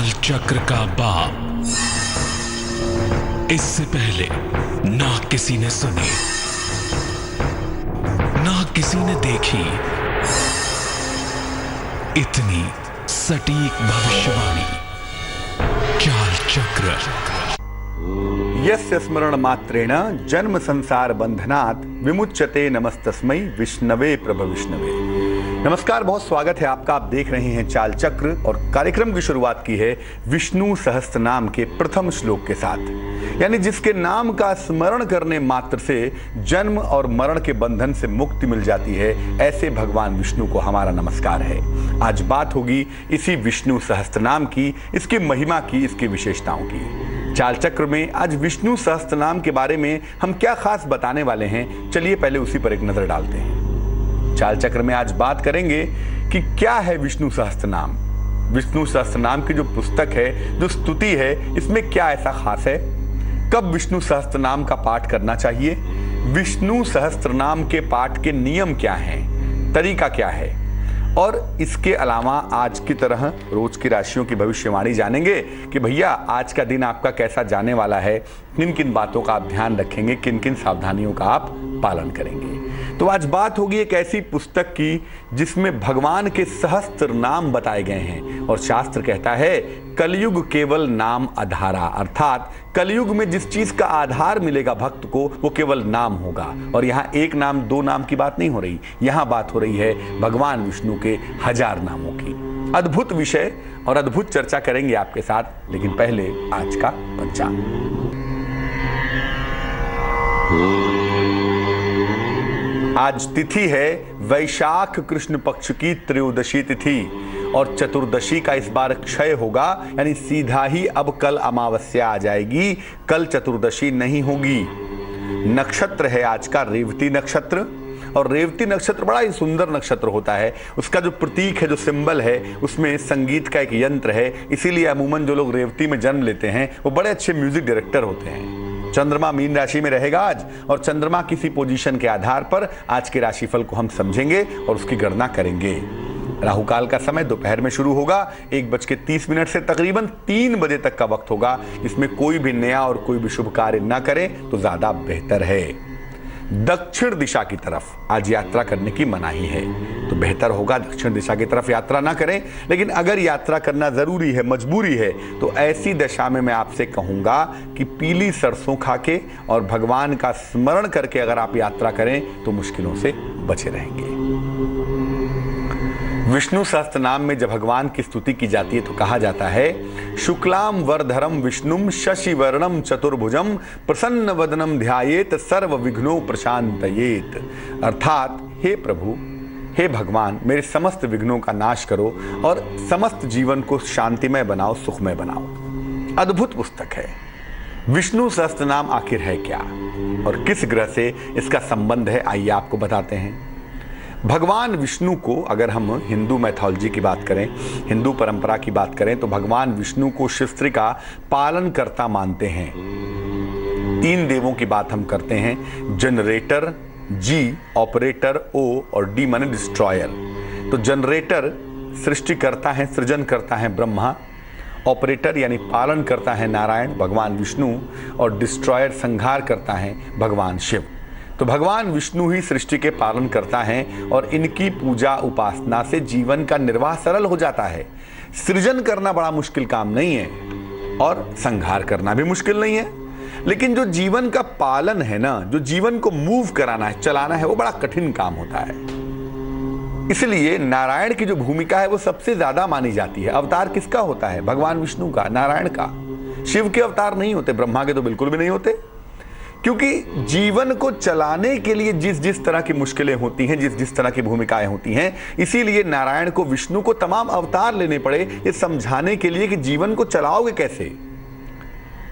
चाल चक्र का बाप, इससे पहले ना किसी ने सुनी, ना किसी ने देखी इतनी सटीक भविष्यवाणी। चाल चक्र। यस्य स्मरण मात्रेण जन्म संसार बंधनात् विमुच्यते नमस्तस्मै विष्णवे प्रभ विष्णवे। नमस्कार, बहुत स्वागत है आपका। आप देख रहे हैं चाल चक्र और कार्यक्रम की शुरुआत की है विष्णु सहस्त्र नाम के प्रथम श्लोक के साथ, यानी जिसके नाम का स्मरण करने मात्र से जन्म और मरण के बंधन से मुक्ति मिल जाती है, ऐसे भगवान विष्णु को हमारा नमस्कार है। आज बात होगी इसी विष्णु सहस्त्र नाम की, इसकी महिमा की, इसकी विशेषताओं की। चाल चक्र में आज विष्णु सहस्त्र नाम के बारे में हम क्या खास बताने वाले हैं, चलिए पहले उसी पर एक नजर डालते हैं। चाल चक्र में आज बात करेंगे कि क्या है विष्णु सहस्त्र नाम। विष्णु सहस्त्र नाम की जो पुस्तक है, जो स्तुति है, इसमें क्या ऐसा खास है, कब विष्णु सहस्त्र नाम का पाठ करना चाहिए, विष्णु सहस्त्र नाम के पाठ के नियम क्या हैं, तरीका क्या है, और इसके अलावा आज की तरह रोज की राशियों की भविष्यवाणी जानेंगे कि भैया आज का दिन आपका कैसा जाने वाला है, किन किन बातों का आप ध्यान रखेंगे, किन किन सावधानियों का आप पालन करेंगे। तो आज बात होगी एक ऐसी पुस्तक की जिसमें भगवान के सहस्त्र नाम बताए गए हैं और शास्त्र कहता है कलयुग केवल नाम आधारा, अर्थात कलयुग में जिस चीज का आधार मिलेगा भक्त को वो केवल नाम होगा। और यहाँ एक नाम दो नाम की बात नहीं हो रही, यहाँ बात हो रही है भगवान विष्णु के 1000 नामों की। अद्भुत विषय और अद्भुत चर्चा करेंगे आपके साथ, लेकिन पहले आज का पंचांग। आज तिथि है वैशाख कृष्ण पक्ष की त्रयोदशी तिथि और चतुर्दशी का इस बार क्षय होगा, यानी सीधा ही अब कल अमावस्या आ जाएगी, कल चतुर्दशी नहीं होगी। नक्षत्र है आज का रेवती नक्षत्र, और रेवती नक्षत्र बड़ा ही सुंदर नक्षत्र होता है। उसका जो प्रतीक है, जो सिंबल है, उसमें संगीत का एक यंत्र है, इसीलिए अमूमन जो लोग रेवती में जन्म लेते हैं वो बड़े अच्छे म्यूजिक डायरेक्टर होते हैं। चंद्रमा मीन राशि में रहेगा आज, और चंद्रमा किसी पोजीशन के आधार पर आज के राशिफल को हम समझेंगे और उसकी गणना करेंगे। राहु काल का समय दोपहर में शुरू होगा, 1:30 से तकरीबन 3 बजे तक का वक्त होगा। इसमें कोई भी नया और कोई भी शुभ कार्य न करें तो ज्यादा बेहतर है। दक्षिण दिशा की तरफ आज यात्रा करने की मनाही है, तो बेहतर होगा दक्षिण दिशा की तरफ यात्रा ना करें। लेकिन अगर यात्रा करना जरूरी है, मजबूरी है, तो ऐसी दशा में मैं आपसे कहूंगा कि पीली सरसों खाके और भगवान का स्मरण करके अगर आप यात्रा करें तो मुश्किलों से बचे रहेंगे। विष्णु सहस्त्र नाम में जब भगवान की स्तुति की जाती है तो कहा जाता है शुक्लाम वरधरम विष्णुम शशिवर्णम चतुर्भुजम प्रसन्न वदनम ध्यायेत सर्व विघ्नो प्रशांतयेत। अर्थात हे प्रभु, हे भगवान, मेरे समस्त विघ्नों का नाश करो और समस्त जीवन को शांतिमय बनाओ, सुखमय बनाओ। अद्भुत पुस्तक है। विष्णु सहस्त्र नाम आखिर है क्या और किस ग्रह से इसका संबंध है, आइए आपको बताते हैं। भगवान विष्णु को अगर हम हिंदू मैथोलॉजी की बात करें, हिंदू परंपरा की बात करें, तो भगवान विष्णु को शिवस्त्री का पालन करता मानते हैं। 3 देवों की बात हम करते हैं, जनरेटर जी, ऑपरेटर ओ और डी माने डिस्ट्रॉयर। तो जनरेटर सृष्टि करता है, सृजन करता है ब्रह्मा, ऑपरेटर यानी पालन करता है नारायण भगवान विष्णु, और डिस्ट्रॉयर संहार करता है भगवान शिव। तो भगवान विष्णु ही सृष्टि के पालन करता है और इनकी पूजा उपासना से जीवन का निर्वाह सरल हो जाता है। सृजन करना बड़ा मुश्किल काम नहीं है और संहार करना भी मुश्किल नहीं है, लेकिन जो जीवन का पालन है ना, जो जीवन को मूव कराना है, चलाना है, वो बड़ा कठिन काम होता है। इसलिए नारायण की जो भूमिका है वो सबसे ज्यादा मानी जाती है। अवतार किसका होता है? भगवान विष्णु का, नारायण का। शिव के अवतार नहीं होते, ब्रह्मा के तो बिल्कुल भी नहीं होते, क्योंकि जीवन को चलाने के लिए जिस जिस तरह की मुश्किलें होती हैं, जिस जिस तरह की भूमिकाएं होती हैं, इसीलिए नारायण को, विष्णु को तमाम अवतार लेने पड़े ये समझाने के लिए कि जीवन को चलाओगे कैसे।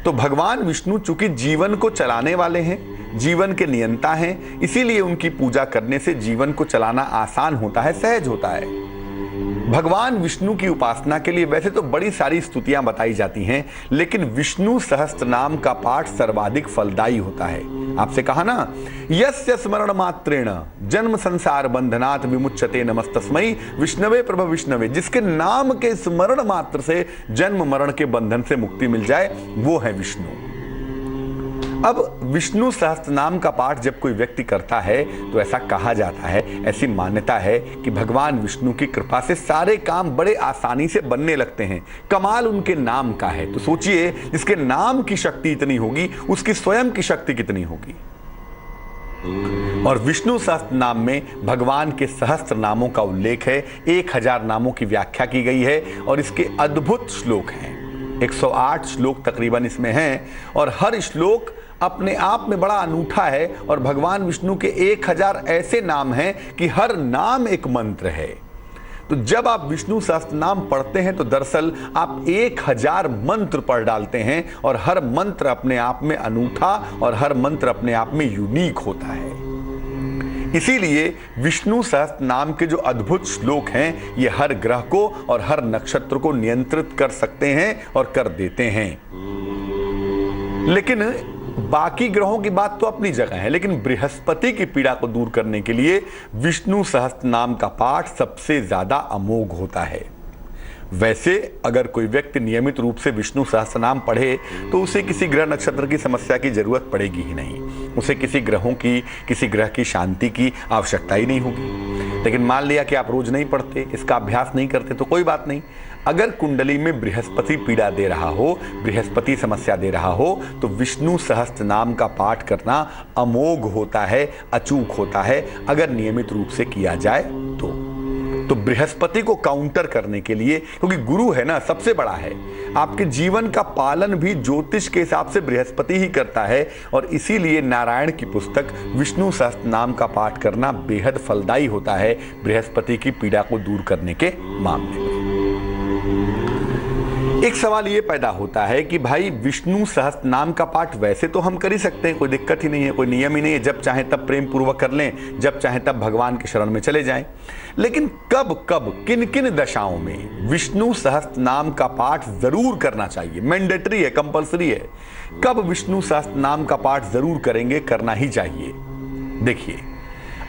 तो भगवान विष्णु चूंकि जीवन को चलाने वाले हैं, जीवन के नियंता हैं, इसीलिए उनकी पूजा करने से जीवन को चलाना आसान होता है, सहज होता है। भगवान विष्णु की उपासना के लिए वैसे तो बड़ी सारी स्तुतियां बताई जाती हैं, लेकिन विष्णु सहस्त्र नाम का पाठ सर्वाधिक फलदायी होता है। आपसे कहा ना, यस्य स्मरण मात्रेण जन्म संसार बंधनात् विमुच्यते नमस्तस्मै विष्णवे प्रभ विष्णवे। जिसके नाम के स्मरण मात्र से जन्म मरण के बंधन से मुक्ति मिल जाए, वो है विष्णु। अब विष्णु सहस्त्र नाम का पाठ जब कोई व्यक्ति करता है तो ऐसा कहा जाता है, ऐसी मान्यता है कि भगवान विष्णु की कृपा से सारे काम बड़े आसानी से बनने लगते हैं। कमाल उनके नाम का है। तो सोचिए, जिसके नाम की शक्ति इतनी होगी, उसकी स्वयं की शक्ति कितनी होगी। और विष्णु सहस्त्र नाम में भगवान के सहस्त्र नामों का उल्लेख है। 1000 नामों की व्याख्या की गई है और इसके अद्भुत श्लोक हैं। 108 श्लोक तकरीबन इसमें हैं और हर श्लोक अपने आप में बड़ा अनूठा है। और भगवान विष्णु के 1000 ऐसे नाम हैं कि हर नाम एक मंत्र है। तो जब आप विष्णु सहस्त्र नाम पढ़ते हैं तो दरअसल आप 1000 मंत्र पढ़ डालते हैं और हर मंत्र अपने आप में अनूठा और हर मंत्र अपने आप में यूनिक होता है। इसीलिए विष्णु सहस्त्र नाम के जो अद्भुत श्लोक हैं, ये हर ग्रह को और हर नक्षत्र को नियंत्रित कर सकते हैं और कर देते हैं। लेकिन बाकी ग्रहों की बात तो अपनी जगह है, लेकिन बृहस्पति की पीड़ा को दूर करने के लिए विष्णु सहस्त्र नाम का पाठ सबसे ज्यादा अमोघ होता है। वैसे अगर कोई व्यक्ति नियमित रूप से विष्णु सहस्त्र नाम पढ़े तो उसे किसी ग्रह नक्षत्र की समस्या की जरूरत पड़ेगी ही नहीं। उसे किसी ग्रह की शांति की आवश्यकता ही नहीं होगी। लेकिन मान लिया कि आप रोज नहीं पढ़ते, इसका अभ्यास नहीं करते, तो कोई बात नहीं। अगर कुंडली में बृहस्पति पीड़ा दे रहा हो, बृहस्पति समस्या दे रहा हो, तो विष्णु सहस्त्र नाम का पाठ करना अमोघ होता है, अचूक होता है, अगर नियमित रूप से किया जाए तो बृहस्पति को काउंटर करने के लिए, क्योंकि गुरु है ना, सबसे बड़ा है। आपके जीवन का पालन भी ज्योतिष के हिसाब से बृहस्पति ही करता है और इसीलिए नारायण की पुस्तक विष्णु सहस्त्र नाम का पाठ करना बेहद फलदायी होता है बृहस्पति की पीड़ा को दूर करने के मामले में। एक सवाल ये पैदा होता है कि भाई विष्णु सहस्त्र नाम का पाठ वैसे तो हम कर ही सकते हैं, कोई दिक्कत ही नहीं है, कोई नियम ही नहीं है, जब चाहे तब प्रेम पूर्वक कर लें, जब चाहे तब भगवान के शरण में चले जाएं। लेकिन कब कब किन किन दशाओं में विष्णु सहस्त्र नाम का पाठ जरूर करना चाहिए, मैंडेटरी है, कंपल्सरी है। कब विष्णु सहस्त्र नाम का पाठ जरूर करेंगे, करना ही चाहिए। देखिए,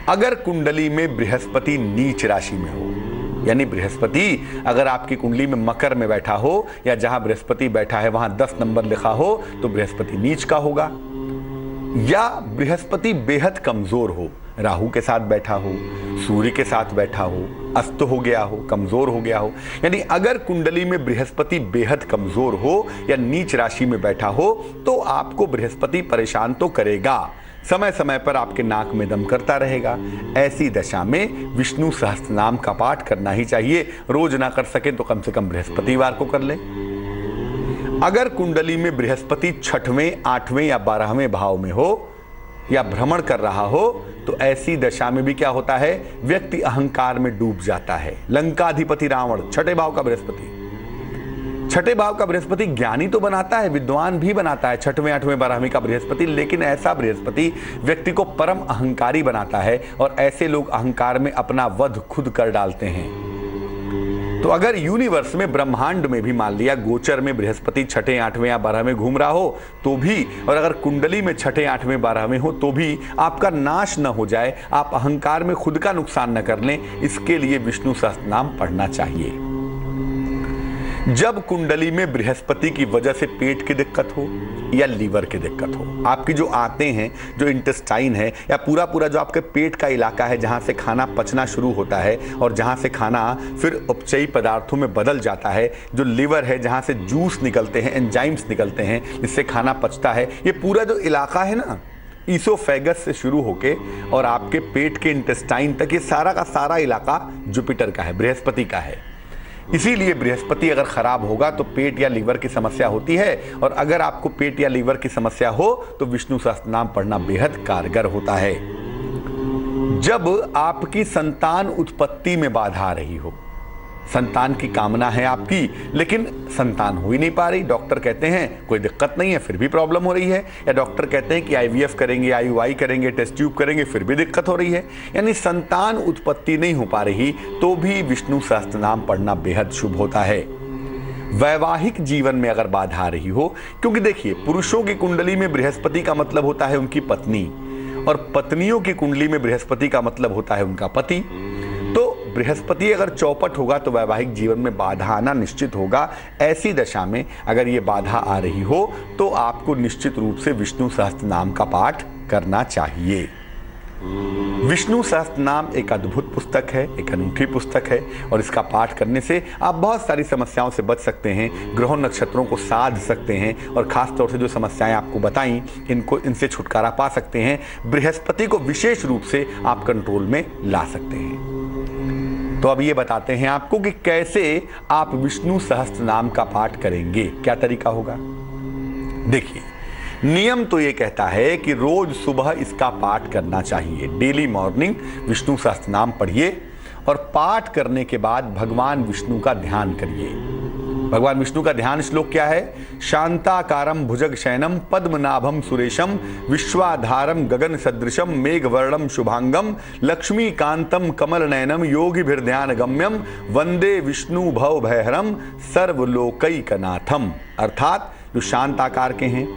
अगर कुंडली में बृहस्पति नीच राशि में हो, यानी बृहस्पति अगर आपकी कुंडली में मकर में बैठा हो या जहां बृहस्पति बैठा है वहां 10 नंबर लिखा हो, तो बृहस्पति नीच का होगा। या बृहस्पति बेहद कमजोर हो, राहु के साथ बैठा हो, सूर्य के साथ बैठा हो, अस्त हो गया हो, कमजोर हो गया हो, यानी अगर कुंडली में बृहस्पति बेहद कमजोर हो या नीच राशि में बैठा हो, तो आपको बृहस्पति परेशान तो करेगा, समय समय पर आपके नाक में दम करता रहेगा। ऐसी दशा में विष्णु सहस्त्र नाम का पाठ करना ही चाहिए। रोज ना कर सके तो कम से कम बृहस्पतिवार को कर ले। अगर कुंडली में बृहस्पति 6वें, 8वें या 12वें भाव में हो या भ्रमण कर रहा हो, तो ऐसी दशा में भी क्या होता है, व्यक्ति अहंकार में डूब जाता है। लंकाधिपति रावण, 6ठे भाव का बृहस्पति। 6ठे भाव का बृहस्पति ज्ञानी तो बनाता है, विद्वान भी बनाता है, 6वें, 8वें, 12वें का बृहस्पति, लेकिन ऐसा बृहस्पति व्यक्ति को परम अहंकारी बनाता है और ऐसे लोग अहंकार में अपना वध खुद कर डालते हैं। तो अगर यूनिवर्स में, ब्रह्मांड में भी मान लिया गोचर में बृहस्पति 6ठे, 8वें या 12वें घूम रहा हो तो भी, और अगर कुंडली में 6ठे, 8वें, 12वें हो तो भी आपका नाश न हो जाए, आप अहंकार में खुद का नुकसान न कर लें, इसके लिए विष्णु सहस्त्र नाम पढ़ना चाहिए। जब कुंडली में बृहस्पति की वजह से पेट की दिक्कत हो या लीवर की दिक्कत हो, आपकी जो आंतें हैं, जो इंटेस्टाइन है, या पूरा जो आपके पेट का इलाका है जहां से खाना पचना शुरू होता है और जहां से खाना फिर उपचयी पदार्थों में बदल जाता है, जो लीवर है जहां से जूस निकलते हैं, एंजाइम्स निकलते हैं जिससे खाना पचता है, ये पूरा जो इलाका है ना, ईसोफेगस से शुरू होके और आपके पेट के इंटेस्टाइन तक, ये सारा का सारा इलाका जुपिटर का है, बृहस्पति का है। इसीलिए बृहस्पति अगर खराब होगा तो पेट या लीवर की समस्या होती है, और अगर आपको पेट या लीवर की समस्या हो तो विष्णु सहस्त्र नाम पढ़ना बेहद कारगर होता है। जब आपकी संतान उत्पत्ति में बाधा आ रही हो, संतान की कामना है आपकी, लेकिन संतान हो ही नहीं पा रही। डॉक्टर कहते हैं कोई दिक्कत नहीं है, फिर भी प्रॉब्लम हो रही है, या डॉक्टर कहते हैं कि IVF करेंगे, IUI करेंगे, टेस्ट ट्यूब करेंगे, फिर भी दिक्कत हो रही है, यानी संतान उत्पत्ति नहीं हो पा रही, तो भी विष्णु सहस्त्र नाम पढ़ना बेहद शुभ होता है। वैवाहिक जीवन में अगर बाधा आ रही हो, क्योंकि देखिए पुरुषों की कुंडली में बृहस्पति का मतलब होता है उनकी पत्नी, और पत्नियों की कुंडली में बृहस्पति का मतलब होता है उनका पति, तो बृहस्पति अगर चौपट होगा तो वैवाहिक जीवन में बाधा आना निश्चित होगा। ऐसी दशा में अगर ये बाधा आ रही हो तो आपको निश्चित रूप से विष्णु सहस्त्र नाम का पाठ करना चाहिए। विष्णु सहस्त्र नाम एक अद्भुत पुस्तक है, एक अनूठी पुस्तक है, और इसका पाठ करने से आप बहुत सारी समस्याओं से बच सकते हैं, ग्रहों नक्षत्रों को साध सकते हैं, और खास तौर से जो समस्याएं आपको बताई इनसे छुटकारा पा सकते हैं। बृहस्पति को विशेष रूप से आप कंट्रोल में ला सकते हैं। तो अब ये बताते हैं आपको कि कैसे आप विष्णु सहस्त्र नाम का पाठ करेंगे, क्या तरीका होगा। देखिए, नियम तो ये कहता है कि रोज सुबह इसका पाठ करना चाहिए। डेली मॉर्निंग विष्णु सहस्त्र नाम पढ़िए, और पाठ करने के बाद भगवान विष्णु का ध्यान करिए। भगवान विष्णु का ध्यान श्लोक क्या है? शांताकारम भुजग शयनम पद्मनाभम सुरेशम विश्वाधारम गगन सदृशम मेघवर्णम शुभांगम लक्ष्मीकांतम कमल नयनम योगिभिर्ध्यान गम्यम वंदे विष्णु भव भयहरम सर्वलोकैकनाथम। अर्थात जो शांत आकार के हैं,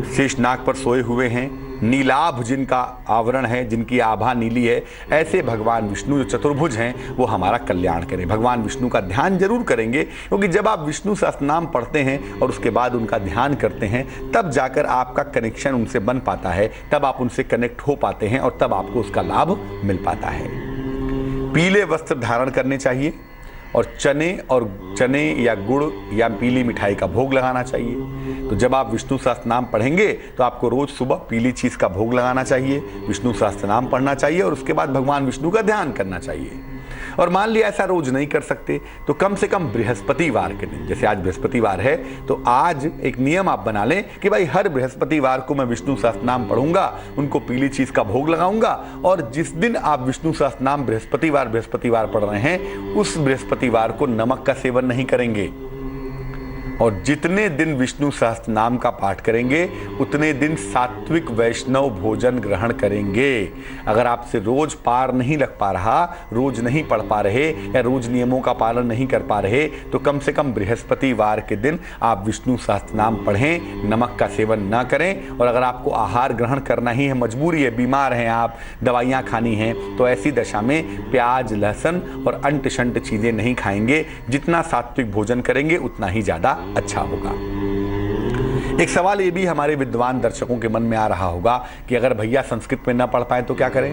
शेषनाग पर सोए हुए हैं, नीलाभ जिनका आवरण है, जिनकी आभा नीली है, ऐसे भगवान विष्णु जो चतुर्भुज हैं वो हमारा कल्याण करें। भगवान विष्णु का ध्यान जरूर करेंगे, क्योंकि जब आप विष्णु सहस्त्र नाम पढ़ते हैं और उसके बाद उनका ध्यान करते हैं, तब जाकर आपका कनेक्शन उनसे बन पाता है, तब आप उनसे कनेक्ट हो पाते हैं, और तब आपको उसका लाभ मिल पाता है। पीले वस्त्र धारण करने चाहिए, और चने या गुड़ या पीली मिठाई का भोग लगाना चाहिए। तो जब आप विष्णु सहस्त्र नाम पढ़ेंगे तो आपको रोज सुबह पीली चीज का भोग लगाना चाहिए, विष्णु सहस्त्र नाम पढ़ना चाहिए, और उसके बाद भगवान विष्णु का ध्यान करना चाहिए। और मान लिया ऐसा रोज नहीं कर सकते तो कम से कम बृहस्पतिवार के दिन, जैसे आज बृहस्पतिवार है, तो आज एक नियम आप बना लें कि भाई हर बृहस्पतिवार को मैं विष्णु सहस्त्र नाम पढ़ूंगा, उनको पीली चीज का भोग लगाऊंगा, और जिस दिन आप विष्णु सहस्त्र नाम बृहस्पतिवार पढ़ रहे हैं, उस बृहस्पतिवार को नमक का सेवन नहीं करेंगे। और जितने दिन विष्णु सहस्त्र नाम का पाठ करेंगे उतने दिन सात्विक वैष्णव भोजन ग्रहण करेंगे। अगर आपसे रोज पार नहीं लग पा रहा, रोज नहीं पढ़ पा रहे, या रोज नियमों का पालन नहीं कर पा रहे, तो कम से कम बृहस्पतिवार के दिन आप विष्णु सहस्त्र नाम पढ़ें, नमक का सेवन ना करें। और अगर आपको आहार ग्रहण करना ही है, मजबूरी है, बीमार हैं आप, दवाइयाँ खानी हैं, तो ऐसी दशा में प्याज, लहसुन और अंट शंट चीज़ें नहीं खाएंगे। जितना सात्विक भोजन करेंगे उतना ही ज़्यादा अच्छा होगा। एक सवाल ये भी हमारे विद्वान दर्शकों के मन में आ रहा होगा कि अगर भैया संस्कृत में ना पढ़ पाए तो क्या करें?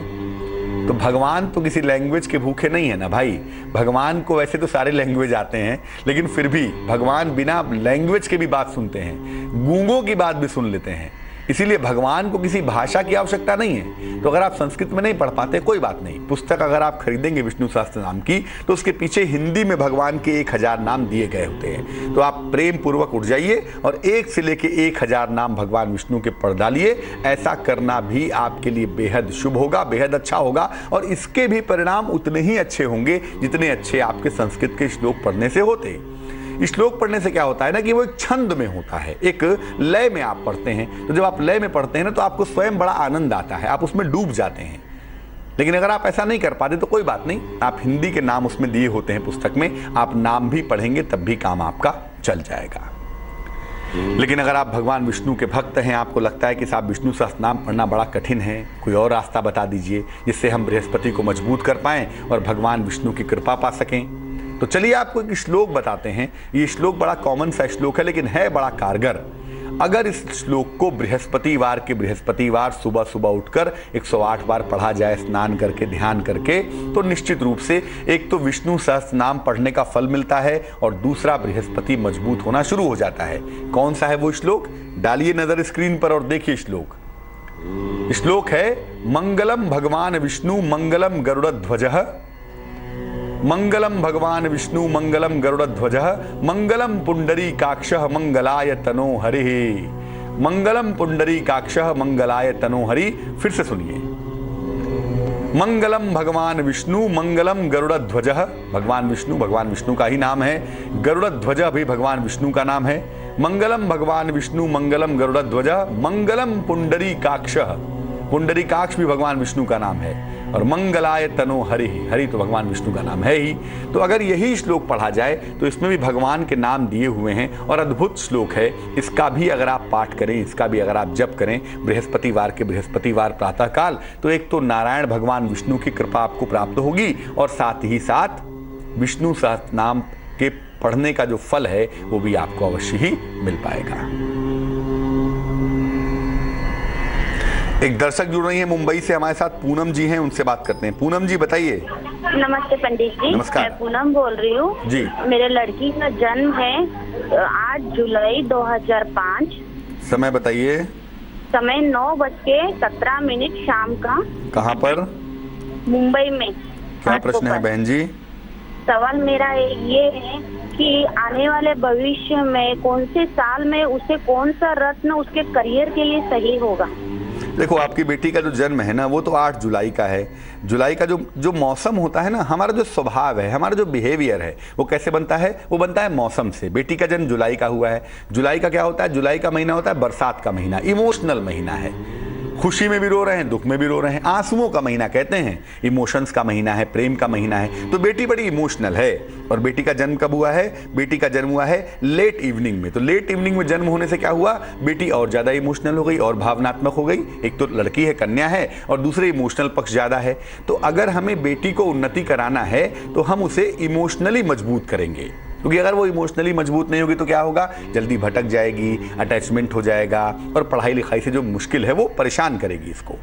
तो भगवान तो किसी लैंग्वेज के भूखे नहीं है ना भाई। भगवान को वैसे तो सारे लैंग्वेज आते हैं, लेकिन फिर भी भगवान बिना लैंग्वेज के भी बात सुनते हैं, गूंगों की बात भी सुन लेते हैं। इसीलिए भगवान को किसी भाषा की आवश्यकता नहीं है। तो अगर आप संस्कृत में नहीं पढ़ पाते, कोई बात नहीं, पुस्तक अगर आप खरीदेंगे विष्णु सहस्त्र नाम की, तो उसके पीछे हिंदी में भगवान के 1000 नाम दिए गए होते हैं। तो आप प्रेम पूर्वक उठ जाइए और 1 से लेके 1000 नाम भगवान विष्णु के पढ़ डालिए। ऐसा करना भी आपके लिए बेहद शुभ होगा, बेहद अच्छा होगा, और इसके भी परिणाम उतने ही अच्छे होंगे जितने अच्छे आपके संस्कृत के श्लोक पढ़ने से होते। श्लोक पढ़ने से क्या होता है ना कि वो एक छंद में होता है, एक लय में आप पढ़ते हैं। तो जब आप लय में पढ़ते हैं ना, तो आपको स्वयं बड़ा आनंद आता है, आप उसमें डूब जाते हैं। लेकिन अगर आप ऐसा नहीं कर पाते तो कोई बात नहीं, आप हिंदी के नाम उसमें दिए होते हैं पुस्तक में, आप नाम भी पढ़ेंगे तब भी काम आपका चल जाएगा। लेकिन अगर आप भगवान विष्णु के भक्त हैं, आपको लगता है कि साहब विष्णु सहस्त्र नाम पढ़ना बड़ा कठिन है, कोई और रास्ता बता दीजिए जिससे हम बृहस्पति को मजबूत कर पाएं और भगवान विष्णु की कृपा पा सकें, तो चलिए आपको एक श्लोक बताते हैं। ये श्लोक बड़ा कॉमन सा श्लोक है, लेकिन है बड़ा कारगर। अगर इस श्लोक को बृहस्पतिवार सुबह सुबह उठकर 108 बार पढ़ा जाए, स्नान करके, ध्यान करके, तो निश्चित रूप से एक तो विष्णु सहस्त्र नाम पढ़ने का फल मिलता है, और दूसरा बृहस्पति मजबूत होना शुरू हो जाता है। कौन सा है वो श्लोक? डालिए नजर स्क्रीन पर और देखिए श्लोक। श्लोक है मंगलम भगवान विष्णु मंगलम गरुड़ध्वजः, मंगलम भगवान विष्णु मंगलम गरुड़ध्वजः, मंगलम पुंडरीकाक्षः मंगलाय तनो हरिः, मंगलम पुंडरीकाक्षः मंगलाय तनो हरि। फिर से सुनिए, मंगलम भगवान विष्णु मंगलम गरुड़ध्वज। भगवान विष्णु का ही नाम है। गरुड़ध्वज भी भगवान विष्णु का नाम है। मंगलम भगवान विष्णु मंगलम गरुड़ध्वज मंगलम पुंडरीकाक्ष। पुंडरीकाक्ष भी भगवान विष्णु का नाम है। और मंगलाय तनो हरि, हरि तो भगवान विष्णु का नाम है ही। तो अगर यही श्लोक पढ़ा जाए तो इसमें भी भगवान के नाम दिए हुए हैं और अद्भुत श्लोक है। इसका भी अगर आप पाठ करें, इसका भी अगर आप जप करें बृहस्पतिवार के बृहस्पतिवार प्रातःकाल, तो एक तो नारायण भगवान विष्णु की कृपा आपको प्राप्त होगी और साथ ही साथ विष्णु सहस्त्र नाम के पढ़ने का जो फल है वो भी आपको अवश्य ही मिल पाएगा। एक दर्शक जुड़ रही हैं मुंबई से हमारे साथ, पूनम जी हैं, उनसे बात करते हैं। पूनम जी बताइए। नमस्ते पंडित जी। नमस्कार। मैं पूनम बोल रही हूँ जी। मेरे लड़की का जन्म है 8 जुलाई 2005। समय बताइए। समय 9:17 शाम का। कहाँ पर? मुंबई में। क्या प्रश्न है बहन जी? सवाल मेरा ये है कि आने वाले भविष्य में कौन से साल में उसे कौन सा रत्न उसके करियर के लिए सही होगा। देखो, आपकी बेटी का जो जन्म है ना वो तो 8 जुलाई का है। जुलाई का जो मौसम होता है ना, हमारा जो स्वभाव है, हमारा जो बिहेवियर है, वो कैसे बनता है? वो बनता है मौसम से। बेटी का जन्म जुलाई का हुआ है। जुलाई का क्या होता है? जुलाई का महीना होता है बरसात का महीना, इमोशनल महीना है। खुशी में भी रो रहे हैं, दुख में भी रो रहे हैं, आंसुओं का महीना कहते हैं, इमोशंस का महीना है, प्रेम का महीना है। तो बेटी बड़ी इमोशनल है। और बेटी का जन्म कब हुआ है? बेटी का जन्म हुआ है लेट इवनिंग में। तो लेट इवनिंग में जन्म होने से क्या हुआ? बेटी और ज्यादा इमोशनल हो गई और भावनात्मक हो गई। एक तो लड़की है, कन्या है, और दूसरे इमोशनल पक्ष ज्यादा है। तो अगर हमें बेटी को उन्नति कराना है तो हम उसे इमोशनली मजबूत करेंगे, क्योंकि अगर वो इमोशनली मजबूत नहीं होगी तो क्या होगा? जल्दी भटक जाएगी, अटैचमेंट हो जाएगा और पढ़ाई लिखाई से जो मुश्किल है वो परेशान करेगी इसको।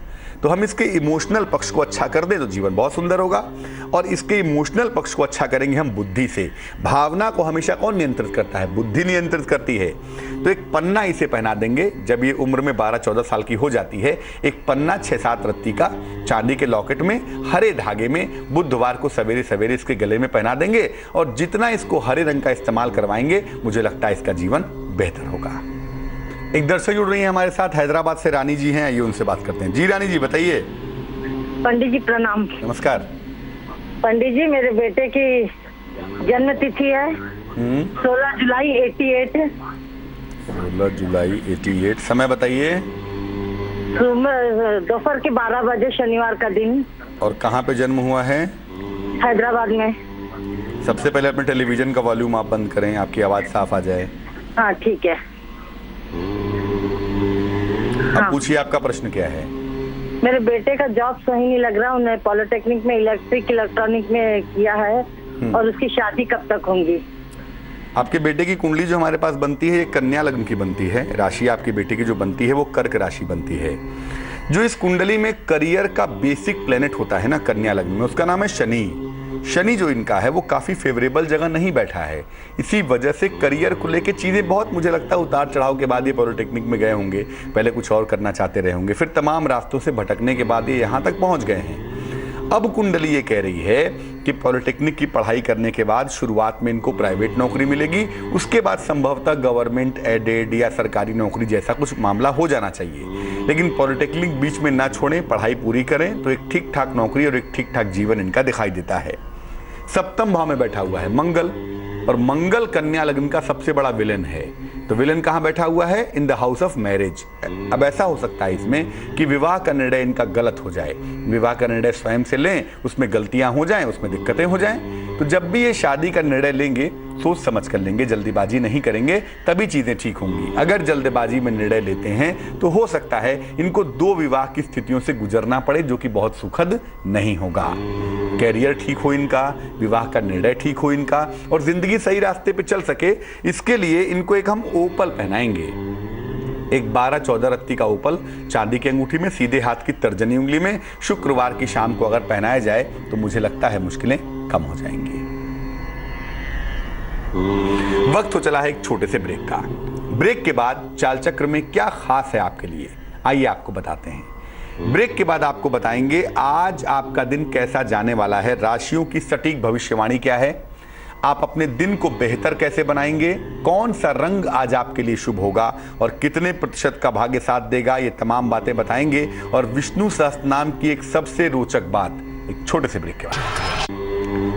तो हम इसके इमोशनल पक्ष को अच्छा कर दें तो जीवन बहुत सुंदर होगा। और इसके इमोशनल पक्ष को अच्छा करेंगे हम बुद्धि से। भावना को हमेशा कौन नियंत्रित करता है? बुद्धि नियंत्रित करती है। तो एक पन्ना इसे पहना देंगे जब ये उम्र में 12-14 साल की हो जाती है। एक पन्ना 6-7 रत्ती का चांदी के लॉकेट में हरे धागे में बुधवार को सवेरे सवेरे इसके गले में पहना देंगे। और जितना इसको हरे रंग का इस्तेमाल करवाएंगे, मुझे लगता है इसका जीवन बेहतर होगा। एक दर्शक जुड़ रही है हमारे साथ, हैदराबाद से रानी जी हैं, आइए उनसे बात करते हैं। जी रानी जी बताइए। पंडित जी प्रणाम। नमस्कार। पंडित जी, मेरे बेटे की जन्म तिथि है 16 जुलाई 88। 16 जुलाई 88। समय बताइए। दोपहर के 12 बजे, शनिवार का दिन। और कहाँ पे जन्म हुआ है? हैदराबाद में। सबसे पहले अपने टेलीविजन का वॉल्यूम आप बंद करें, आपकी आवाज साफ आ जाए। हाँ ठीक है। अब पूछिए, आपका प्रश्न क्या है? मेरे बेटे का जॉब सही नहीं लग रहा। उन्हें पॉलिटेक्निक में इलेक्ट्रॉनिक में किया है और उसकी शादी कब तक होंगी? आपके बेटे की कुंडली जो हमारे पास बनती है ये कन्या लग्न की बनती है। राशि आपके बेटे की जो बनती है वो कर्क राशि बनती है। जो इस कुंडली में करियर का बेसिक प्लेनेट होता है ना कन्या लग्न में, उसका नाम है शनि। शनि जो इनका है वो काफी फेवरेबल जगह नहीं बैठा है। इसी वजह से करियर को लेके चीजें बहुत, मुझे लगता है उतार चढ़ाव के बाद ये पॉलिटेक्निक में गए होंगे। पहले कुछ और करना चाहते रहे होंगे, फिर तमाम रास्तों से भटकने के बाद ये यहाँ तक पहुंच गए हैं। अब कुंडली ये कह रही है कि पॉलिटेक्निक की पढ़ाई करने के बाद शुरुआत में इनको प्राइवेट नौकरी मिलेगी, उसके बाद संभवतः गवर्नमेंट एडेड या सरकारी नौकरी जैसा कुछ मामला हो जाना चाहिए। लेकिन पॉलिटेक्निक बीच में ना छोड़ें, पढ़ाई पूरी करें तो एक ठीक ठाक नौकरी और एक ठीक ठाक जीवन इनका दिखाई देता है। सप्तम भाव में बैठा हुआ है मंगल, और मंगल कन्या लग्न का सबसे बड़ा विलेन है। तो विलेन कहाँ बैठा हुआ है? In the house of marriage. अब ऐसा हो सकता है इसमें कि विवाह का निर्णय इनका गलत हो जाए, विवाह का निर्णय स्वयं से लें, उसमें गलतियां हो जाएं, उसमें दिक्कतें हो जाएं। तो जब भी ये शादी का निर्णय लेंगे सोच समझ कर लेंगे, जल्दीबाजी नहीं करेंगे, तभी चीजें ठीक होंगी। अगर जल्दबाजी में निर्णय लेते हैं तो हो सकता है इनको 2 विवाह की स्थितियों से गुजरना पड़े, जो कि बहुत सुखद नहीं होगा। कैरियर ठीक हो इनका, विवाह का निर्णय ठीक हो इनका, और जिंदगी सही रास्ते पे चल सके, इसके लिए इनको एक हम ओपल पहनाएंगे। एक 12-14 रत्ती का ओपल चांदी की अंगूठी में, सीधे हाथ की तर्जनी उंगली में, शुक्रवार की शाम को अगर पहनाया जाए तो मुझे लगता है मुश्किलें कम हो जाएंगी। वक्त हो चला है एक छोटे से ब्रेक का। ब्रेक के बाद चाल चक्र में क्या खास है आपके लिए, आइए आपको बताते हैं। ब्रेक के बाद आपको बताएंगे आज आपका दिन कैसा जाने वाला है, राशियों की सटीक भविष्यवाणी क्या है, आप अपने दिन को बेहतर कैसे बनाएंगे, कौन सा रंग आज आपके लिए शुभ होगा और कितने प्रतिशत का भाग्य साथ देगा, ये तमाम बातें बताएंगे। और विष्णु सहस्त्र नाम की एक सबसे रोचक बात एक छोटे से ब्रेक के बाद।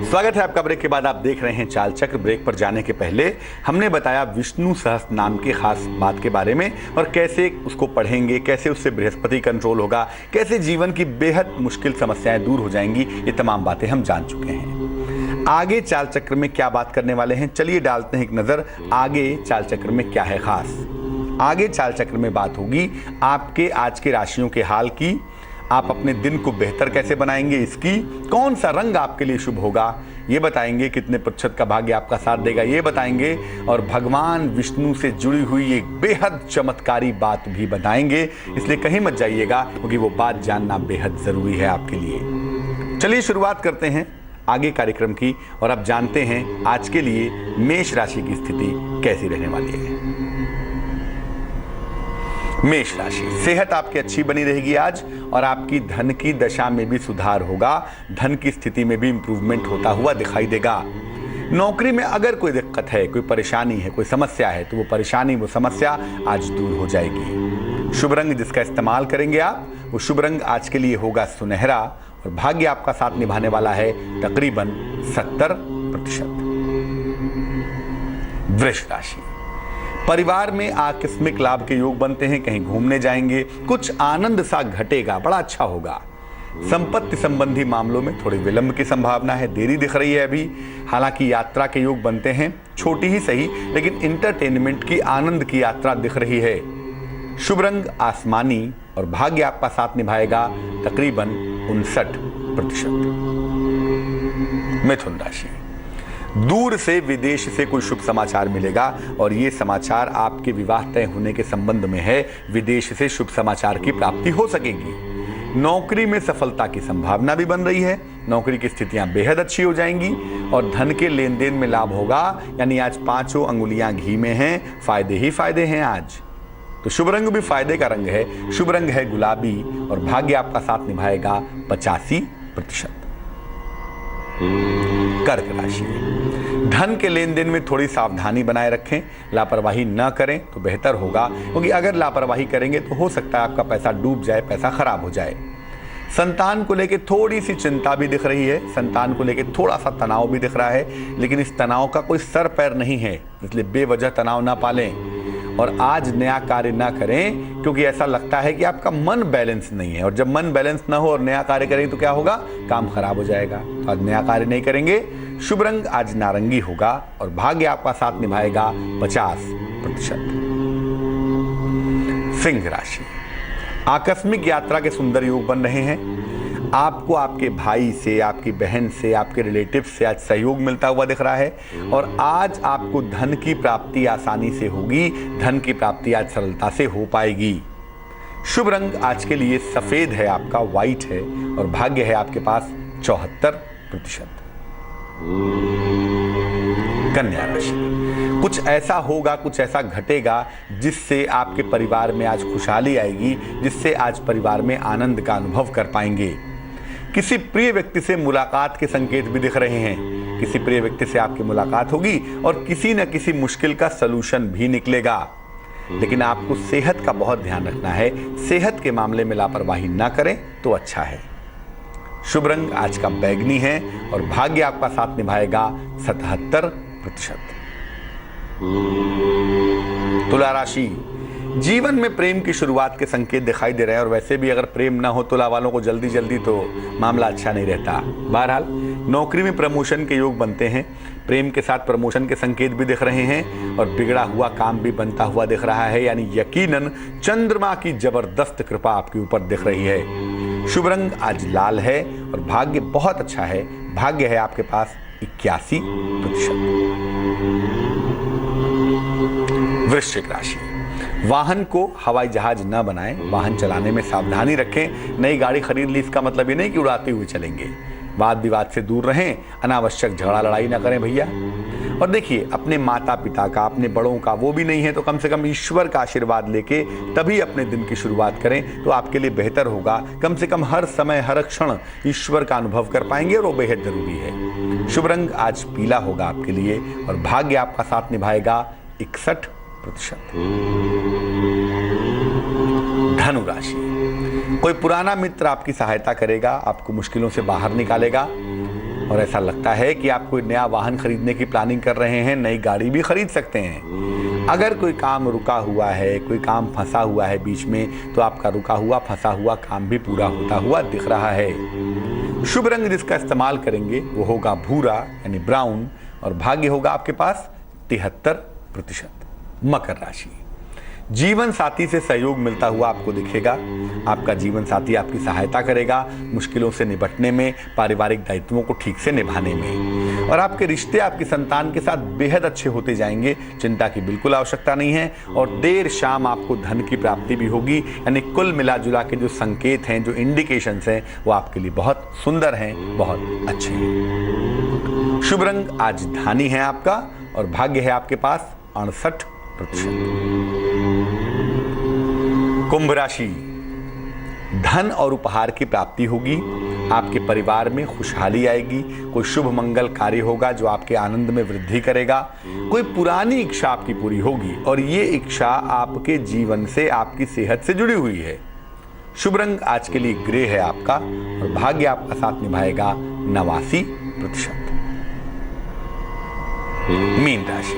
स्वागत है आपका ब्रेक के बाद। आप देख रहे हैं चाल चक्र। ब्रेक पर जाने के पहले हमने बताया विष्णु सहस्त्र नाम के खास बात के बारे में और कैसे उसको पढ़ेंगे, कैसे उससे बृहस्पति कंट्रोल होगा, कैसे जीवन की बेहद मुश्किल समस्याएं दूर हो जाएंगी। ये तमाम बातें हम जान चुके हैं। आगे चाल चक्र में क्या बात करने वाले हैं, चलिए डालते हैं एक नजर आगे चाल चक्र में क्या है खास। आगे चाल चक्र में बात होगी आपके आज के राशियों के हाल की, आप अपने दिन को बेहतर कैसे बनाएंगे इसकी, कौन सा रंग आपके लिए शुभ होगा ये बताएंगे, कितने प्रतिशत का भाग्य आपका साथ देगा ये बताएंगे, और भगवान विष्णु से जुड़ी हुई एक बेहद चमत्कारी बात भी बताएंगे। इसलिए कहीं मत जाइएगा क्योंकि वो बात जानना बेहद जरूरी है आपके लिए। चलिए शुरुआत करते हैं आगे कार्यक्रम की और अब जानते हैं आज के लिए मेष राशि की स्थिति कैसी रहने वाली है। मेष राशि, सेहत आपकी अच्छी बनी रहेगी आज और आपकी धन की दशा में भी सुधार होगा, धन की स्थिति में भी इंप्रूवमेंट होता हुआ दिखाई देगा। नौकरी में अगर कोई दिक्कत है, कोई परेशानी है, कोई समस्या है तो वो परेशानी, वो समस्या आज दूर हो जाएगी। शुभ रंग जिसका इस्तेमाल करेंगे आप, वो शुभ रंग आज के लिए होगा सुनहरा और भाग्य आपका साथ निभाने वाला है तकरीबन 70%। वृष राशि, परिवार में आकस्मिक लाभ के योग बनते हैं, कहीं घूमने जाएंगे, कुछ आनंद सा घटेगा, बड़ा अच्छा होगा। संपत्ति संबंधी मामलों में थोड़ी विलंब की संभावना है, देरी दिख रही है अभी। हालांकि यात्रा के योग बनते हैं, छोटी ही सही लेकिन इंटरटेनमेंट की, आनंद की यात्रा दिख रही है। शुभ रंग आसमानी और भाग्य आपका साथ निभाएगा तकरीबन 59%। मिथुन राशि, दूर से विदेश से कोई शुभ समाचार मिलेगा और ये समाचार आपके विवाह तय होने के संबंध में है। विदेश से शुभ समाचार की प्राप्ति हो सकेगी। नौकरी में सफलता की संभावना भी बन रही है, नौकरी की स्थितियां बेहद अच्छी हो जाएंगी और धन के लेन देन में लाभ होगा। यानी आज पांचों अंगुलियां घी में हैं, फायदे ही फायदे हैं आज। तो शुभ रंग भी फायदे का रंग है, शुभ रंग है गुलाबी और भाग्य आपका साथ निभाएगा 85%। कर्क राशि, धन के लेन देन में थोड़ी सावधानी बनाए रखें, लापरवाही न करें तो बेहतर होगा, क्योंकि अगर लापरवाही करेंगे तो हो सकता है आपका पैसा डूब जाए, पैसा खराब हो जाए। संतान को लेकर थोड़ी सी चिंता भी दिख रही है, संतान को लेकर थोड़ा सा तनाव भी दिख रहा है, लेकिन इस तनाव का कोई सर पैर नहीं है, इसलिए बेवजह तनाव ना पालें और आज नया कार्य ना करें, क्योंकि ऐसा लगता है कि आपका मन बैलेंस नहीं है और जब मन बैलेंस ना हो और नया कार्य करें तो क्या होगा, काम खराब हो जाएगा। तो आज नया कार्य नहीं करेंगे। शुभ रंग आज नारंगी होगा और भाग्य आपका साथ निभाएगा 50%। सिंह राशि, आकस्मिक यात्रा के सुंदर योग बन रहे हैं। आपको आपके भाई से, आपकी बहन से, आपके रिलेटिव से आज सहयोग मिलता हुआ दिख रहा है और आज आपको धन की प्राप्ति आसानी से होगी, धन की प्राप्ति आज सरलता से हो पाएगी। शुभ रंग आज के लिए सफेद है, आपका व्हाइट है और भाग्य है आपके पास 74%। कन्या राशि, कुछ ऐसा होगा, कुछ ऐसा घटेगा जिससे आपके परिवार में आज खुशहाली आएगी, जिससे आज परिवार में आनंद का अनुभव कर पाएंगे। किसी प्रिय व्यक्ति से मुलाकात के संकेत भी दिख रहे हैं, किसी प्रिय व्यक्ति से आपकी मुलाकात होगी और किसी न किसी मुश्किल का सलूशन भी निकलेगा। लेकिन आपको सेहत का बहुत ध्यान रखना है, सेहत के मामले में लापरवाही ना करें तो अच्छा है। शुभ रंग आज का बैगनी है और भाग्य आपका साथ निभाएगा 77%। तुला राशि, जीवन में प्रेम की शुरुआत के संकेत दिखाई दे रहे हैं और वैसे भी अगर प्रेम ना हो तुला वालों को जल्दी जल्दी तो मामला अच्छा नहीं रहता। बहरहाल नौकरी में प्रमोशन के योग बनते हैं, प्रेम के साथ प्रमोशन के संकेत भी दिख रहे हैं और बिगड़ा हुआ काम भी बनता हुआ दिख रहा है। यानी यकीनन चंद्रमा की जबरदस्त कृपा आपके ऊपर दिख रही है। शुभ रंग आज लाल है और भाग्य बहुत अच्छा है, भाग्य है आपके पास 81%। वृश्चिक राशि, वाहन को हवाई जहाज न बनाएं, वाहन चलाने में सावधानी रखें। नई गाड़ी खरीद ली इसका मतलब ये नहीं कि उड़ाते हुए चलेंगे। वाद विवाद से दूर रहें, अनावश्यक झगड़ा लड़ाई ना करें भैया। और देखिए, अपने माता पिता का, अपने बड़ों का वो भी नहीं है तो कम से कम ईश्वर का आशीर्वाद लेके तभी अपने दिन की शुरुआत करें तो आपके लिए बेहतर होगा। कम से कम हर समय हर क्षण ईश्वर का अनुभव कर पाएंगे और वो बेहद जरूरी है। शुभ रंग आज पीला होगा आपके लिए और भाग्य आपका साथ निभाएगा 61%। धनु राशि, कोई पुराना मित्र आपकी सहायता करेगा, आपको मुश्किलों से बाहर निकालेगा और ऐसा लगता है कि आप कोई नया वाहन खरीदने की प्लानिंग कर रहे हैं, नई गाड़ी भी खरीद सकते हैं। अगर कोई काम रुका हुआ है, कोई काम फंसा हुआ है बीच में, तो आपका रुका हुआ फंसा हुआ काम भी पूरा होता हुआ दिख रहा है। शुभ रंग जिसका इस्तेमाल करेंगे वो होगा भूरा यानी ब्राउन और भाग्य होगा आपके पास 73%। मकर राशि, जीवन साथी से सहयोग मिलता हुआ आपको दिखेगा। आपका जीवन साथी आपकी सहायता करेगा मुश्किलों से निपटने में, पारिवारिक दायित्वों को ठीक से निभाने में और आपके रिश्ते आपकी संतान के साथ बेहद अच्छे होते जाएंगे। चिंता की बिल्कुल आवश्यकता नहीं है और देर शाम आपको धन की प्राप्ति भी होगी। यानी कुल मिला जुला के जो संकेत हैं, जो इंडिकेशंस हैं, वो आपके लिए बहुत सुंदर हैं, बहुत अच्छे हैं। शुभ रंग आज धानी है आपका और भाग्य है आपके पास 68%। कुंभ राशि, धन और उपहार की प्राप्ति होगी। आपके परिवार में खुशहाली आएगी। कोई शुभ मंगल कार्य होगा जो आपके आनंद में वृद्धि करेगा। कोई पुरानी इच्छा आपकी पूरी होगी और ये इच्छा आपके जीवन से, आपकी सेहत से जुड़ी हुई है। शुभ रंग आज के लिए ग्रे है आपका और भाग्य आपका साथ निभाएगा 89%। मीन राशि,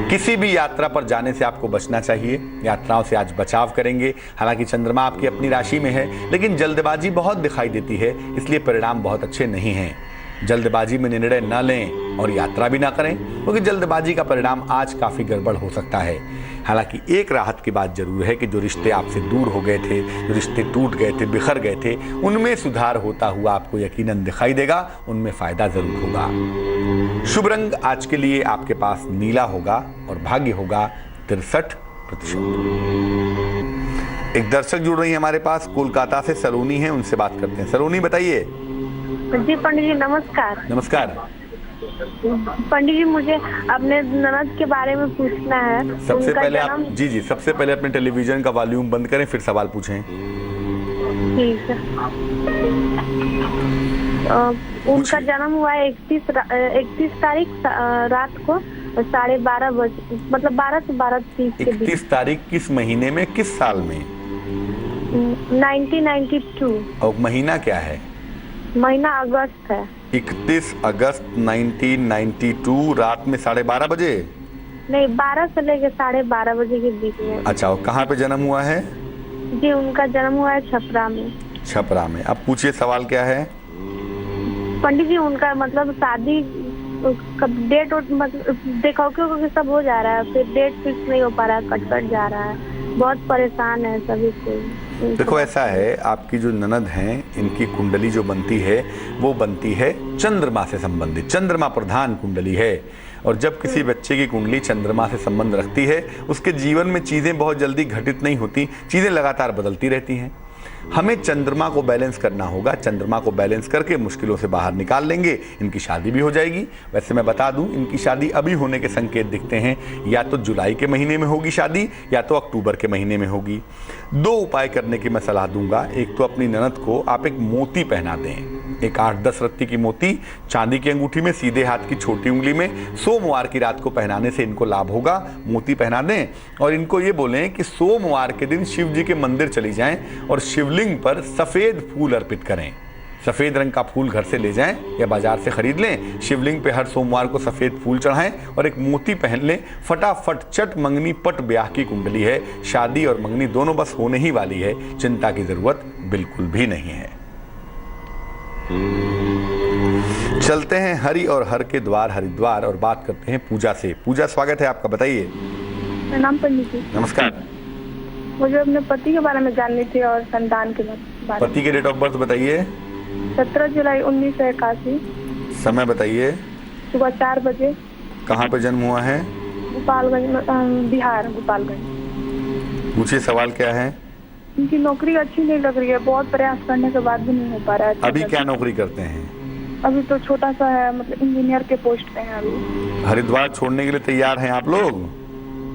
किसी भी यात्रा पर जाने से आपको बचना चाहिए। यात्राओं से आज बचाव करेंगे। हालांकि चंद्रमा आपकी अपनी राशि में है लेकिन जल्दबाजी बहुत दिखाई देती है, इसलिए परिणाम बहुत अच्छे नहीं हैं। जल्दबाजी में निर्णय न लें और यात्रा भी ना करें क्योंकि जल्दबाजी का परिणाम आज काफी गड़बड़ हो सकता है। हालांकि एक राहत की बात जरूर है कि जो रिश्ते आपसे दूर हो गए थे, जो रिश्ते टूट गए थे, बिखर गए थे, उनमें सुधार होता हुआ आपको यकीनन दिखाई देगा। उनमें फायदा जरूर होगा। शुभ रंग आज के लिए आपके पास नीला होगा और भाग्य होगा 63%। एक दर्शक जुड़ रही है हमारे पास, कोलकाता से सलोनी है, उनसे बात करते हैं। सलोनी बताइए। जी पंडित जी नमस्कार। नमस्कार। पंडित जी मुझे अपने ननद के बारे में पूछना है। सबसे पहले आप जी सबसे पहले अपने टेलीविजन का वॉल्यूम बंद करें फिर सवाल पूछें। ठीक है। उनका जन्म हुआ है 31 तारीख रात को 12:30 बजे, मतलब 12 से 12:30 के बीच। 31 तारीख किस महीने में, किस साल में? 1992। और महीना क्या है? महीना अगस्त है। 31 अगस्त 1992 रात में 12:30 बजे? नहीं, 12 से लेकर 12:30 बजे के बीच में। अच्छा, और कहाँ पे जन्म हुआ है? जी उनका जन्म हुआ है छपरा में। छपरा में। अब पूछिए सवाल क्या है? पंडित जी उनका मतलब शादी कब डेट मतलब देखो क्योंकि सब हो जा रहा है, फिर डेट फिक्स नहीं हो पा रहा है, कट जा रहा है, बहुत परेशान है सभी को। देखो ऐसा है, आपकी जो ननद हैं इनकी कुंडली जो बनती है वो बनती है चंद्रमा से संबंधित, चंद्रमा प्रधान कुंडली है। और जब किसी बच्चे की कुंडली चंद्रमा से संबंध रखती है उसके जीवन में चीज़ें बहुत जल्दी घटित नहीं होती, चीज़ें लगातार बदलती रहती हैं। हमें चंद्रमा को बैलेंस करना होगा। चंद्रमा को बैलेंस करके मुश्किलों से बाहर निकाल लेंगे, इनकी शादी भी हो जाएगी। वैसे मैं बता दूं, इनकी शादी अभी होने के संकेत दिखते हैं, या तो जुलाई के महीने में होगी शादी या तो अक्टूबर के महीने में होगी। 2 उपाय करने की मैं सलाह दूंगा। एक तो अपनी ननद को आप एक मोती पहना दें, एक 8-10 रत्ती की मोती चांदी की अंगूठी में सीधे हाथ की छोटी उंगली में। सोमवार की रात को पहनाने से इनको लाभ होगा। मोती पहना दें और इनको ये बोलें कि सोमवार के दिन शिव जी के मंदिर चली जाएं और शिवलिंग पर सफेद फूल अर्पित करें। सफेद रंग का फूल घर से ले जाएं या बाजार से खरीद लें, शिवलिंग पे हर सोमवार को सफेद फूल चढ़ाएं और एक मोती पहन लें। फटाफट चट मंगनी पट ब्याह की कुंडली है। शादी और मंगनी दोनों बस होने ही वाली है, चिंता की जरूरत बिल्कुल भी नहीं है। चलते हैं हरि और हर के द्वार हरिद्वार और बात करते हैं पूजा से। पूजा स्वागत है आपका, बताइए। प्रणाम पंडित जी। नमस्कार। मुझे अपने पति के बारे में जाननी थी और संतान के बारे में। पति के डेट ऑफ बर्थ बताइए। 17 जुलाई 1981। समय बताइए। सुबह 4 बजे। कहाँ पे जन्म हुआ है? गोपालगंज, बिहार, गोपालगंज। पूछिए सवाल क्या है? उनकी नौकरी अच्छी नहीं लग रही है, बहुत प्रयास करने के बाद भी नहीं हो पा रहा है। अभी क्या नौकरी करते हैं? अभी तो छोटा सा है, मतलब इंजीनियर के पोस्ट पे है अभी। हरिद्वार छोड़ने के लिए तैयार हैं आप लोग?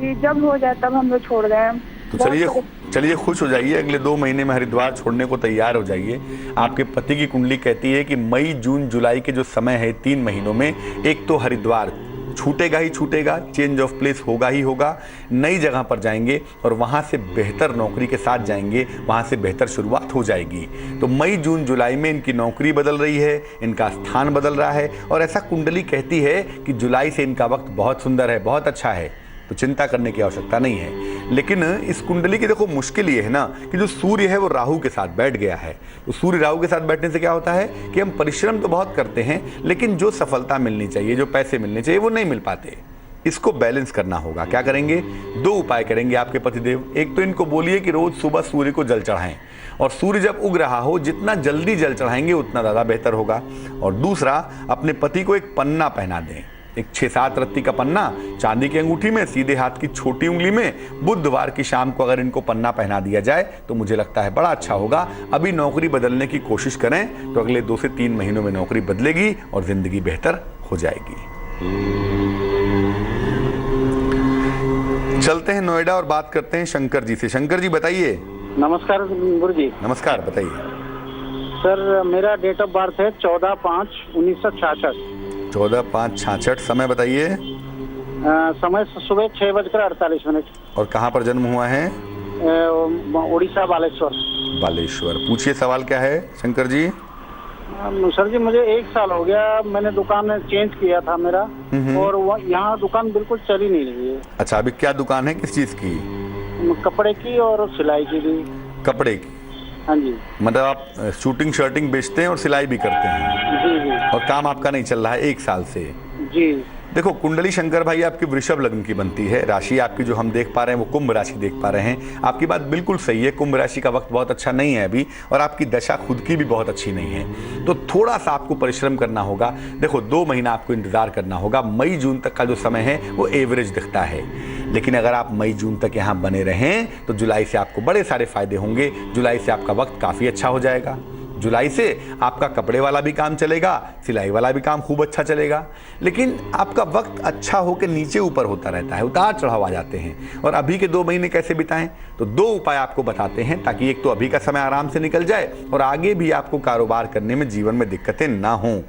जी, जब हो जाए तब हम लोग छोड़ दें। तो चलिए खुश हो जाइए, अगले 2 महीने में हरिद्वार छोड़ने को तैयार हो जाइए। आपके पति की कुंडली कहती है कि मई जून जुलाई के जो समय है 3 महीनों में, एक तो हरिद्वार छूटेगा ही छूटेगा, चेंज ऑफ प्लेस होगा ही होगा, नई जगह पर जाएंगे और वहाँ से बेहतर नौकरी के साथ जाएंगे, वहाँ से बेहतर शुरुआत हो जाएगी। तो मई जून जुलाई में इनकी नौकरी बदल रही है, इनका स्थान बदल रहा है और ऐसा कुंडली कहती है कि जुलाई से इनका वक्त बहुत सुंदर है, बहुत अच्छा है, तो चिंता करने की आवश्यकता नहीं है। लेकिन इस कुंडली की देखो मुश्किल ये है ना कि जो सूर्य है वो राहु के साथ बैठ गया है। तो सूर्य राहु के साथ बैठने से क्या होता है कि हम परिश्रम तो बहुत करते हैं, लेकिन जो सफलता मिलनी चाहिए, जो पैसे मिलने चाहिए, वो नहीं मिल पाते। इसको बैलेंस करना होगा। क्या करेंगे? 2 उपाय करेंगे आपके पतिदेव। एक तो इनको बोलिए कि रोज सुबह सूर्य को जल चढ़ाएं, और सूर्य जब उग रहा हो जितना जल्दी जल चढ़ाएंगे उतना ज़्यादा बेहतर होगा। और दूसरा, अपने पति को एक पन्ना पहना दें, एक 6-7 रत्ती का पन्ना चांदी की अंगूठी में, सीधे हाथ की छोटी उंगली में। बुधवार की शाम को अगर इनको पन्ना पहना दिया जाए तो मुझे लगता है बड़ा अच्छा होगा। अभी नौकरी बदलने की कोशिश करें तो अगले 2 से 3 महीनों में नौकरी बदलेगी और जिंदगी बेहतर हो जाएगी। चलते हैं नोएडा और बात करते हैं शंकर जी से। शंकर जी बताइए। नमस्कार गुरु जी। नमस्कार, बताइए। सर मेरा डेट ऑफ बर्थ है 14/5/1966। 14/5/66। समय बताइए। समय सुबह 6:48। और कहाँ पर जन्म हुआ है? उड़ीसा, बालेश्वर। बालेश्वर। पूछिए, सवाल क्या है शंकर जी? सर जी, मुझे 1 साल हो गया, मैंने दुकान चेंज किया था मेरा, और यहाँ दुकान बिल्कुल चल ही नहीं रही है। अच्छा, अभी क्या दुकान है, किस चीज की? कपड़े की और सिलाई की भी। कपड़े की? हाँ जी। मतलब आप शूटिंग शर्टिंग बेचते हैं और सिलाई भी करते हैं? जी जी। और काम आपका नहीं चल रहा है 1 साल से? जी। देखो, कुंडली शंकर भाई आपकी वृषभ लग्न की बनती है। राशि आपकी जो हम देख पा रहे हैं वो कुंभ राशि देख पा रहे हैं। आपकी बात बिल्कुल सही है, कुंभ राशि का वक्त बहुत अच्छा नहीं है अभी, और आपकी दशा खुद की भी बहुत अच्छी नहीं है। तो थोड़ा सा आपको परिश्रम करना होगा। देखो, 2 महीना आपको इंतजार करना होगा। मई जून तक का जो समय है वो एवरेज दिखता है, लेकिन अगर आप मई जून तक यहाँ बने रहें तो जुलाई से आपको बड़े सारे फायदे होंगे। जुलाई से आपका वक्त काफ़ी अच्छा हो जाएगा। जुलाई से आपका कपड़े वाला भी काम चलेगा, सिलाई वाला भी काम खूब अच्छा चलेगा। लेकिन आपका वक्त अच्छा होकर नीचे ऊपर होता रहता है, उतार चढ़ाव आ जाते हैं। और अभी के 2 महीने कैसे बिताएं? तो 2 उपाय आपको बताते हैं, ताकि एक तो अभी का समय आराम से निकल जाए और आगे भी आपको कारोबार करने में, जीवन में दिक्कतें ना हों।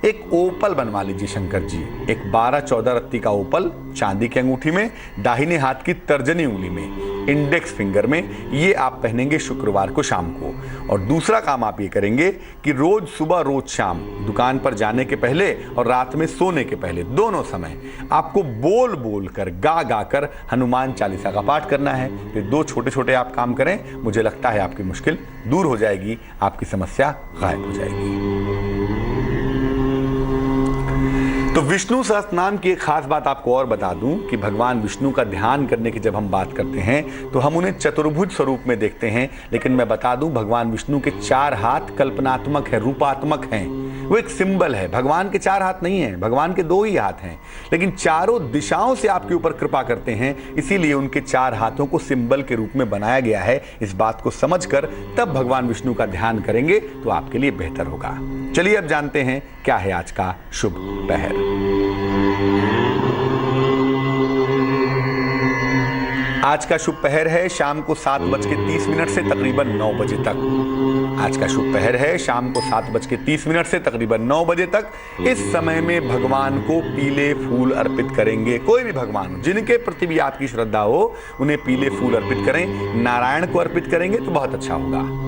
एक ओपल बनवा लीजिए शंकर जी, एक 12-14 रत्ती का ओपल चांदी की अंगूठी में, दाहिने हाथ की तर्जनी उंगली में, इंडेक्स फिंगर में। ये आप पहनेंगे शुक्रवार को शाम को। और दूसरा काम आप ये करेंगे कि रोज सुबह रोज शाम दुकान पर जाने के पहले और रात में सोने के पहले, दोनों समय आपको बोल बोल कर, गा गा कर हनुमान चालीसा का पाठ करना है। ये 2 छोटे छोटे आप काम करें, मुझे लगता है आपकी मुश्किल दूर हो जाएगी, आपकी समस्या गायब हो जाएगी। तो विष्णु सहस्त्रनाम की एक खास बात आपको और बता दूं कि भगवान विष्णु का ध्यान करने की जब हम बात करते हैं तो हम उन्हें चतुर्भुज स्वरूप में देखते हैं। लेकिन मैं बता दूं, भगवान विष्णु के 4 हाथ कल्पनात्मक है, रूपात्मक हैं। वो एक सिंबल है। भगवान के 4 हाथ नहीं है, भगवान के 2 ही हाथ हैं, लेकिन चारों दिशाओं से आपके ऊपर कृपा करते हैं। इसीलिए उनके 4 हाथों को सिंबल के रूप में बनाया गया है। इस बात को समझकर तब भगवान विष्णु का ध्यान करेंगे तो आपके लिए बेहतर होगा। चलिए अब जानते हैं क्या है आज का शुभ पहर। आज का शुभ पहर है शाम को 7:30 से तकरीबन 9 बजे तक। आज का शुभ पहर है शाम को 7:30 से तकरीबन 9 बजे तक। इस समय में भगवान को पीले फूल अर्पित करेंगे। कोई भी भगवान जिनके प्रति भी आपकी श्रद्धा हो, उन्हें पीले फूल अर्पित करें। नारायण को अर्पित करेंगे तो बहुत अच्छा होगा।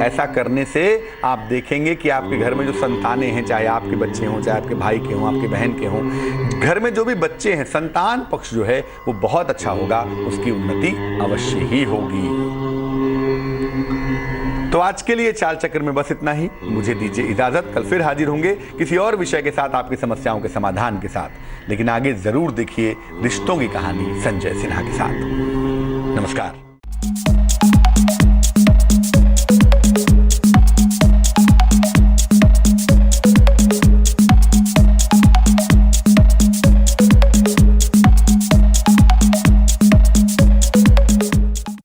ऐसा करने से आप देखेंगे कि आपके घर में जो संतानें हैं, चाहे आपके बच्चे हों, चाहे आपके भाई के हों, आपके बहन के हों, घर में जो भी बच्चे हैं, संतान पक्ष जो है वो बहुत अच्छा होगा, उसकी उन्नति अवश्य ही होगी। तो आज के लिए चाल चक्र में बस इतना ही। मुझे दीजिए इजाजत। कल फिर हाजिर होंगे किसी और विषय के साथ, आपकी समस्याओं के समाधान के साथ। लेकिन आगे जरूर देखिए रिश्तों की कहानी संजय सिन्हा के साथ। नमस्कार।